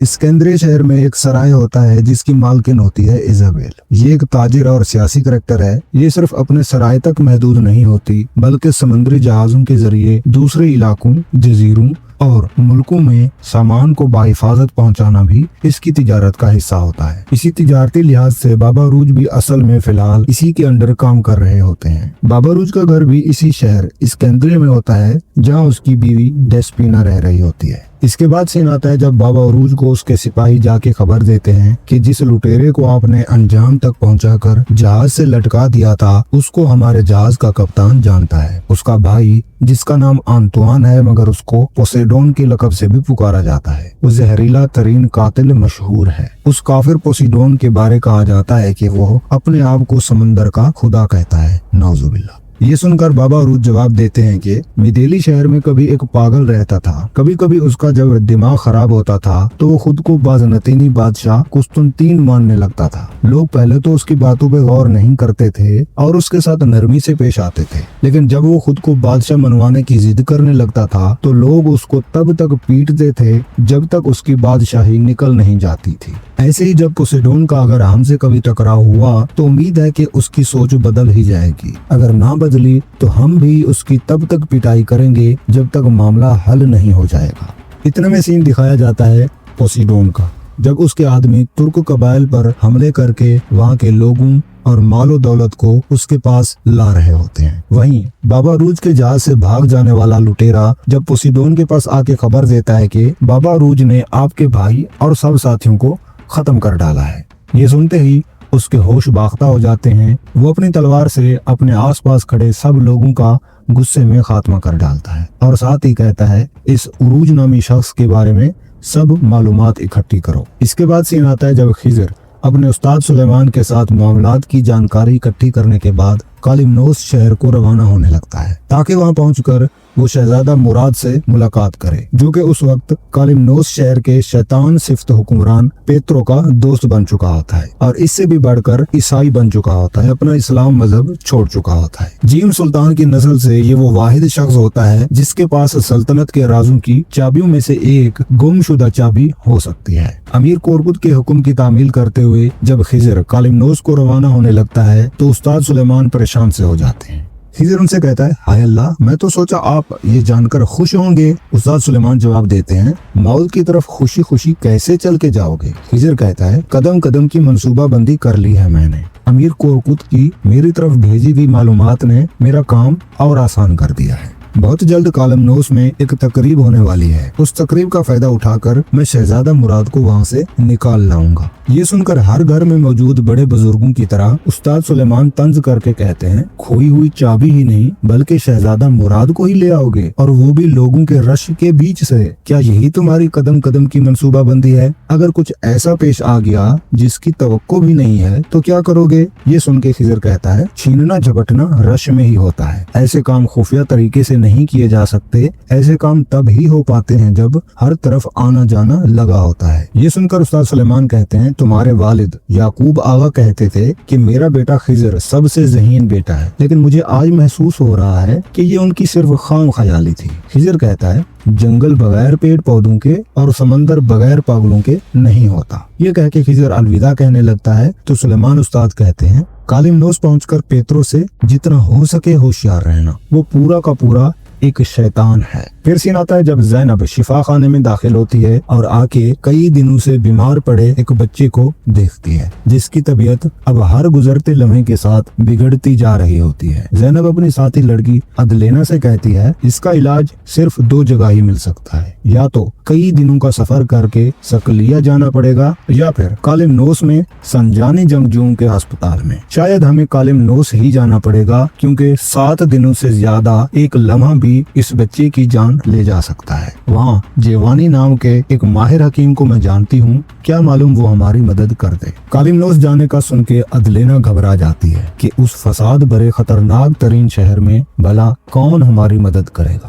اسکندریہ شہر میں ایک سرائے ہوتا ہے جس کی مالکن ہوتی ہے ایزابیل۔ یہ ایک تاجر اور سیاسی کریکٹر ہے۔ یہ صرف اپنے سرائے تک محدود نہیں ہوتی بلکہ سمندری جہازوں کے ذریعے دوسرے علاقوں، جزیروں اور ملکوں میں سامان کو بحفاظت پہنچانا بھی اس کی تجارت کا حصہ ہوتا ہے۔ اسی تجارتی لحاظ سے بابا روج بھی اصل میں فی الحال اسی کے انڈر کام کر رہے ہوتے ہیں۔ بابا روج کا گھر بھی اسی شہر اسکندریہ میں ہوتا ہے جہاں اس کی بیوی ڈیسپینا رہ رہی ہوتی ہے۔ اس کے بعد سین آتا ہے جب بابا عروج کو اس کے سپاہی جا کے خبر دیتے ہیں کہ جس لٹیرے کو آپ نے انجام تک پہنچا کر جہاز سے لٹکا دیا تھا اس کو ہمارے جہاز کا کپتان جانتا ہے۔ اس کا بھائی جس کا نام آنتوان ہے مگر اس کو پوسیڈون کے لقب سے بھی پکارا جاتا ہے، وہ زہریلا ترین قاتل مشہور ہے۔ اس کافر پوسیڈون کے بارے کہا جاتا ہے کہ وہ اپنے آپ کو سمندر کا خدا کہتا ہے، نعوذ باللہ۔ یہ سن کر بابا عروج جواب دیتے ہیں کہ میدیلی شہر میں کبھی ایک پاگل رہتا تھا، کبھی کبھی اس کا جب دماغ خراب ہوتا تھا تو وہ خود کو بازنطینی بادشاہ قسطنطین ماننے لگتا تھا۔ لوگ پہلے تو اس کی باتوں پہ غور نہیں کرتے تھے اور اس کے ساتھ نرمی سے پیش آتے تھے، لیکن جب وہ خود کو بادشاہ منوانے کی ضد کرنے لگتا تھا تو لوگ اس کو تب تک پیٹتے تھے جب تک اس کی بادشاہی نکل نہیں جاتی تھی۔ ایسے ہی جب پوسیڈون کا اگر ہم سے کبھی ٹکراؤ ہوا تو امید ہے کہ اس کی سوچ بدل ہی جائے گی، اگر نہ بدلی تو ہم بھی اس کی تب تک پٹائی کریں گے جب تک معاملہ حل نہیں ہو جائے گا۔ اتنے میں سین دکھایا جاتا ہے پوسیڈون کا، جب اس کے آدمی ترک قبائل پر حملے کر کے وہاں کے لوگوں اور مال و دولت کو اس کے پاس لا رہے ہوتے ہیں۔ وہیں بابا روج کے جہاز سے بھاگ جانے والا لٹیرا جب پوسیڈون کے پاس آ کے خبر دیتا ہے کہ بابا روج نے آپ کے بھائی اور سب ساتھیوں کو ختم کر ڈالا ہے، یہ سنتے ہی اس کے ہوش باختہ ہو جاتے ہیں۔ وہ اپنی تلوار سے اپنے آس پاس کھڑے سب لوگوں کا غصے میں خاتمہ کر ڈالتا ہے اور ساتھ ہی کہتا ہے اس عروج نامی شخص کے بارے میں سب معلومات اکٹھی کرو۔ اس کے بعد سین آتا ہے جب خضر اپنے استاد سلیمان کے ساتھ معاملات کی جانکاری اکٹھی کرنے کے بعد کالمنوس شہر کو روانہ ہونے لگتا ہے تاکہ وہاں پہنچ کر وہ شہزادہ مراد سے ملاقات کرے، جو کہ اس وقت کالمنوس شہر کے شیطان صفت حکمران پیترو کا دوست بن چکا ہوتا ہے اور اس سے بھی بڑھ کر عیسائی بن چکا ہوتا ہے، اپنا اسلام مذہب چھوڑ چکا ہوتا ہے۔ جیم سلطان کی نسل سے یہ وہ واحد شخص ہوتا ہے جس کے پاس سلطنت کے رازوں کی چابیوں میں سے ایک گم شدہ چابی ہو سکتی ہے۔ امیر کورکت کے حکم کی تعمیل کرتے ہوئے جب خضر کالمنوس کو روانہ ہونے لگتا ہے تو استاد سلیمان پریشان سے ہو جاتے ہیں۔ خضر ان سے کہتا ہے، ہائے اللہ، میں تو سوچا آپ یہ جان کر خوش ہوں گے۔ استاد سلیمان جواب دیتے ہیں، موت کی طرف خوشی خوشی کیسے چل کے جاؤ گے؟ خضر کہتا ہے، قدم قدم کی منصوبہ بندی کر لی ہے میں نے۔ امیر کورکت کی میری طرف بھیجی ہوئی معلومات نے میرا کام اور آسان کر دیا ہے۔ بہت جلد کالمنوس میں ایک تقریب ہونے والی ہے، اس تقریب کا فائدہ اٹھا کر میں شہزادہ مراد کو وہاں سے نکال لاؤں گا۔ یہ سن کر ہر گھر میں موجود بڑے بزرگوں کی طرح استاد سلیمان طنز کر کے کہتے ہیں، کھوئی ہوئی چابی ہی نہیں بلکہ شہزادہ مراد کو ہی لے آؤ گے، اور وہ بھی لوگوں کے رش کے بیچ سے؟ کیا یہی تمہاری قدم قدم کی منصوبہ بندی ہے؟ اگر کچھ ایسا پیش آ گیا جس کی توقع بھی نہیں ہے تو کیا کرو گے؟ یہ سن کے خضر کہتا ہے، چھیننا جھپٹنا رش میں ہی ہوتا ہے، ایسے کام خفیہ طریقے سے نہیں کیے جا سکتے، ایسے کام تب ہی ہو پاتے ہیں جب ہر طرف آنا جانا لگا ہوتا ہے۔ یہ سن کر استاد سلیمان کہتے ہیں، تمہارے والد یعقوب آغا کہتے تھے کہ میرا بیٹا خضر سب سے ذہین بیٹا ہے، لیکن مجھے آج محسوس ہو رہا ہے کہ یہ ان کی صرف خام خیالی تھی۔ خضر کہتا ہے، جنگل بغیر پیڑ پودوں کے اور سمندر بغیر پاگلوں کے نہیں ہوتا۔ یہ کہہ کے خضر الوداع کہنے لگتا ہے تو سلیمان استاد کہتے ہیں، کالمنوس پہنچ کر پیترو سے جتنا ہو سکے ہوشیار رہنا، وہ پورا کا پورا ایک شیطان ہے۔ پھر سین آتا ہے جب زینب شفا خانے میں داخل ہوتی ہے اور آ کے کئی دنوں سے بیمار پڑے ایک بچے کو دیکھتی ہے جس کی طبیعت اب ہر گزرتے لمحے کے ساتھ بگڑتی جا رہی ہوتی ہے۔ زینب اپنی ساتھی لڑکی ادلینا سے کہتی ہے، اس کا علاج صرف دو جگہ ہی مل سکتا ہے، یا تو کئی دنوں کا سفر کر کے سکلیا جانا پڑے گا یا پھر کالمنوس میں سنجانی جنگجوؤں کے ہسپتال میں۔ شاید ہمیں کالمنوس ہی جانا پڑے گا کیونکہ 7 دنوں سے زیادہ ایک لمحہ بھی اس بچے کی جان لے جا سکتا ہے۔ وہاں جیوانی نام کے ایک ماہر حکیم کو میں جانتی ہوں، کیا معلوم وہ ہماری مدد کر دے۔ کالمنوس جانے کا سن کے ادلینا گھبرا جاتی ہے کہ اس فساد بھرے خطرناک ترین شہر میں بھلا کون ہماری مدد کرے گا۔